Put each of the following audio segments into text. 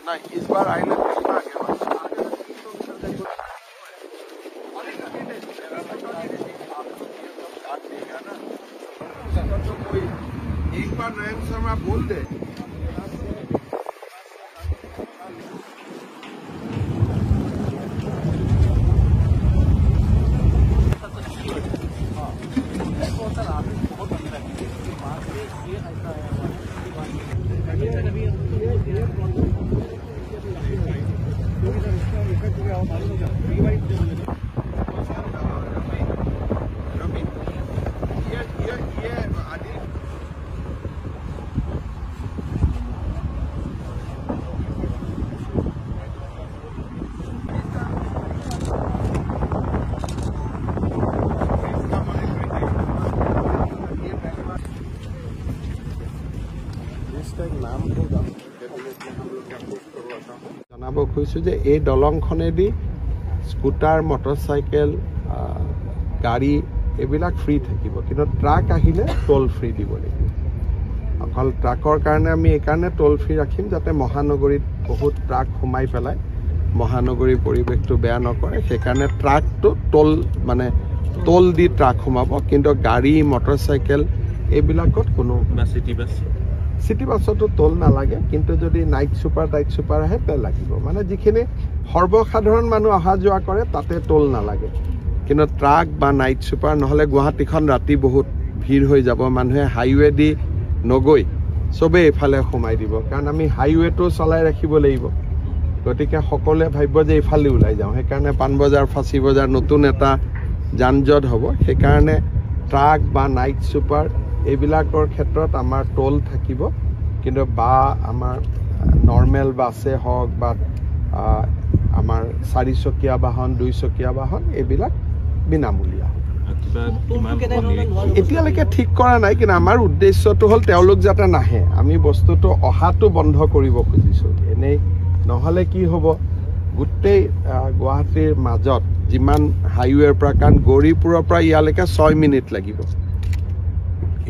नहीं इस बार आइलैंड कितना आगे एक बार नयन शर्मा बोल दे জনাব খুজিছো যে এই দলংখনেদি স্কুটাৰ মটৰচাইকেল গাড়ী এইবিলাক ফ্ৰী থাকিব কিন্তু ট্ৰাক আহিলে টোল ফ্ৰী দিব লাগিব অকল ট্ৰাকৰ কাৰণে আমি এইকাৰণে টোল ফ্ৰী ৰাখিম যাতে মহানগৰীত বহুত ট্ৰাক সোমাই পেলাই মহানগৰীৰ পৰিৱেশটো বেয়া নকৰে সেইকাৰণে ট্ৰাকটো টোল দি ট্ৰাক সোমাব কিন্তু গাড়ী মটৰচাইকেল এইবিলাকত কোনো সিটি বাছতো টোল নালাগে কিন্তু যদি নাইট সুপাৰ আহে তে লাগিব মানে যিখিনি সৰ্বসাধাৰণ মানুহ অহা যোৱা কৰে তাতে টোল নালাগে কিন্তু ট্ৰাক বা নাইট সুপাৰ নহলে গুৱাহাটীখন ৰাতি বহুত ভিৰ হৈ যাব মানুহে হাইৱে দি নগৈ সবে এফালে সোমাই দিব কাৰণ আমি হাইৱেটো চলাই ৰাখিব লাগিব গতিকে সকলোৱে ভাবিব যে ইফালে ওলাই যাওঁ সেইকাৰণে পাণবজাৰ ফাঁচী বজাৰ নতুন এটা যানজঁট হ'ব সেইকাৰণে ট্ৰাক বা নাইট সুপাৰ এইবিলাকৰ ক্ষেত্ৰত আমাৰ টোল থাকিব কিন্তু বা আমাৰ নৰ্মেল বাছে হওক বা আমাৰ 4-চকীয়া বাহন 2-চকীয়া বাহন এইবিলাক বিনামূলীয়া এতিয়ালৈকে ঠিক কৰা নাই কিন্তু আমাৰ উদ্দেশ্যটো হ'ল তেওঁলোক যাতে নাহে আমি বস্তুটো অহাটো বন্ধ কৰিব খুজিছোঁ এনেই নহ'লে কি হ'ব গোটেই গুৱাহাটীৰ মাজত যিমান হাইৱেৰ পৰা কাৰণ গৌৰীপুৰৰ পৰা ইয়ালৈকে 6 মিনিট লাগিব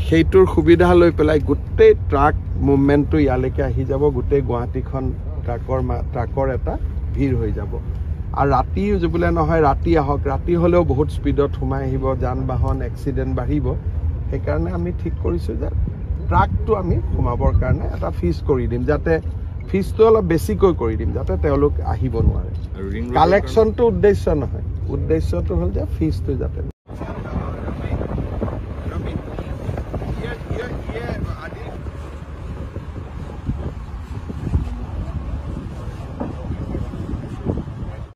সেইটোৰ সুবিধা লৈ পেলাই গোটেই ট্ৰাক মুভমেণ্টটো ইয়ালৈকে আহি যাব গোটেই গুৱাহাটীখন ট্ৰাকৰ এটা ভিৰ হৈ যাব আৰু ৰাতি বোলে নহয় ৰাতি আহক ৰাতি হ'লেও বহুত স্পীডত সোমাই আহিব যান বাহন এক্সিডেণ্ট বাঢ়িব সেইকাৰণে আমি ঠিক কৰিছোঁ যে ট্ৰাকটো আমি সোমাবৰ কাৰণে এটা ফিজ কৰি দিম যাতে ফিজটো অলপ বেছিকৈ কৰি দিম যাতে তেওঁলোক আহিব নোৱাৰে কালেকশ্যনটো উদ্দেশ্য নহয় উদ্দেশ্যটো হ'ল যে ফিজটো যাতে